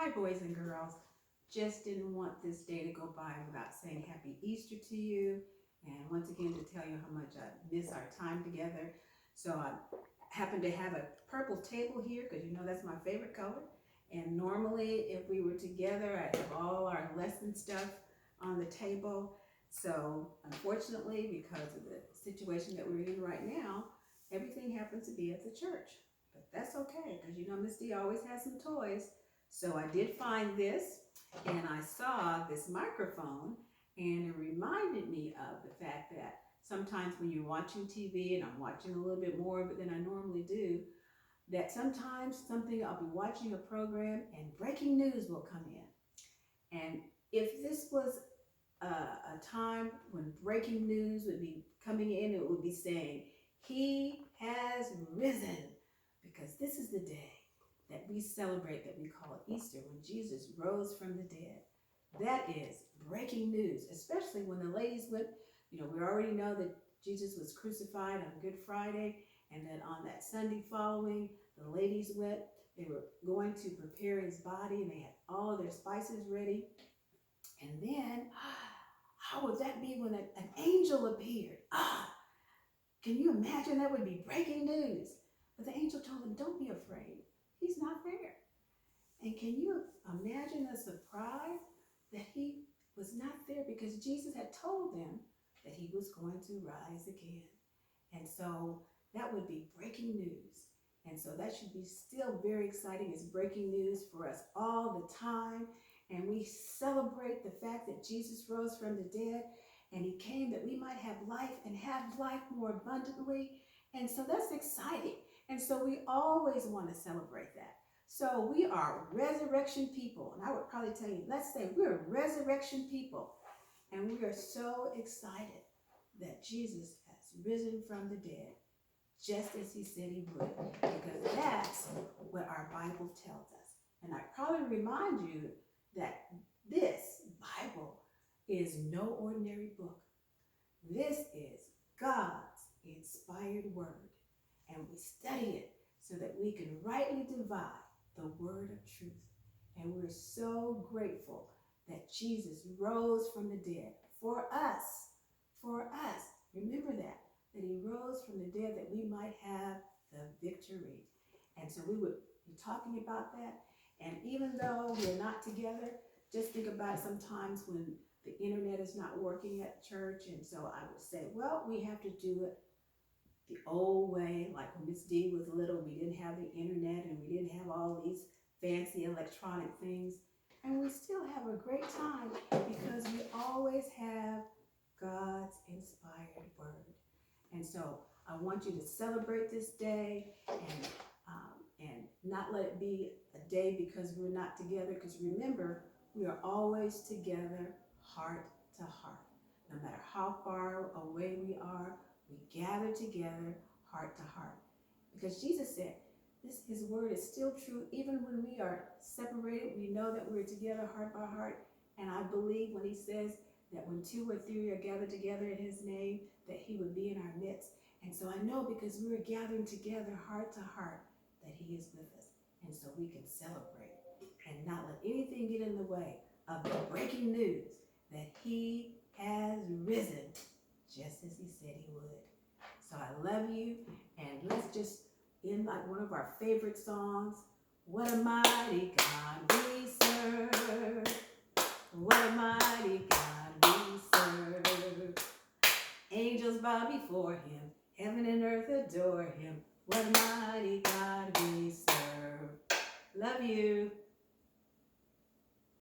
Hi, boys and girls. Just didn't want this day to go by without saying Happy Easter to you. And once again, to tell you how much I miss our time together. So I happen to have a purple table here because you know that's my favorite color. And normally, if we were together, I'd have all our lesson stuff on the table. So unfortunately, because of the situation that we're in right now, everything happens to be at the church. But that's okay because you know Miss D always has some toys. So I did find this and I saw this microphone and it reminded me of the fact that sometimes when you're watching TV, and I'm watching a little bit more of it than I normally do, that sometimes something I'll be watching a program and breaking news will come in. And if this was a time when breaking news would be coming in, it would be saying, He has risen, because this is the day that we celebrate, that we call Easter, when Jesus rose from the dead. That is breaking news, especially when the ladies went, we already know that Jesus was crucified on Good Friday, and then on that Sunday following, the ladies went, they were going to prepare his body, and they had all of their spices ready. And then, how would that be when an angel appeared? Can you imagine? That would be breaking news. But the angel told them, don't be afraid. He's not there. And can you imagine the surprise that he was not there, because Jesus had told them that he was going to rise again. And so that would be breaking news. And so that should be still very exciting. It's breaking news for us all the time. And we celebrate the fact that Jesus rose from the dead and he came that we might have life and have life more abundantly. And so that's exciting. And so we always want to celebrate that. So we are resurrection people. And I would probably tell you, let's say we're resurrection people. And we are so excited that Jesus has risen from the dead, just as he said he would, because that's what our Bible tells us. And I probably remind you that this Bible is no ordinary book. This is God's inspired word, and we study it so that we can rightly divide the word of truth. And we're so grateful that Jesus rose from the dead for us. For us. Remember that he rose from the dead that we might have the victory. And so we would be talking about that. And even though we're not together, just think about sometimes when the internet is not working at church. And so I would say, well, we have to do it the old way. Like when Miss D was little, we didn't have the internet and we didn't have all these fancy electronic things. And we still have a great time because we always have God's inspired word. And so I want you to celebrate this day and not let it be a day because we're not together. Because remember, we are always together, heart to heart. No matter how far away we are, we gather together, heart to heart. Because Jesus said, his word is still true even when we are separated. We know that we're together, heart by heart. And I believe when he says that when 2 or 3 are gathered together in his name, that he would be in our midst. And so I know because we're gathering together, heart to heart, that he is with us. And so we can celebrate and not let anything get in the way of the breaking news that he has risen, just as he said he would. So I love you, and let's just end like one of our favorite songs. What a mighty God we serve. What a mighty God we serve. Angels bow before him, heaven and earth adore him. What a mighty God we serve. Love you.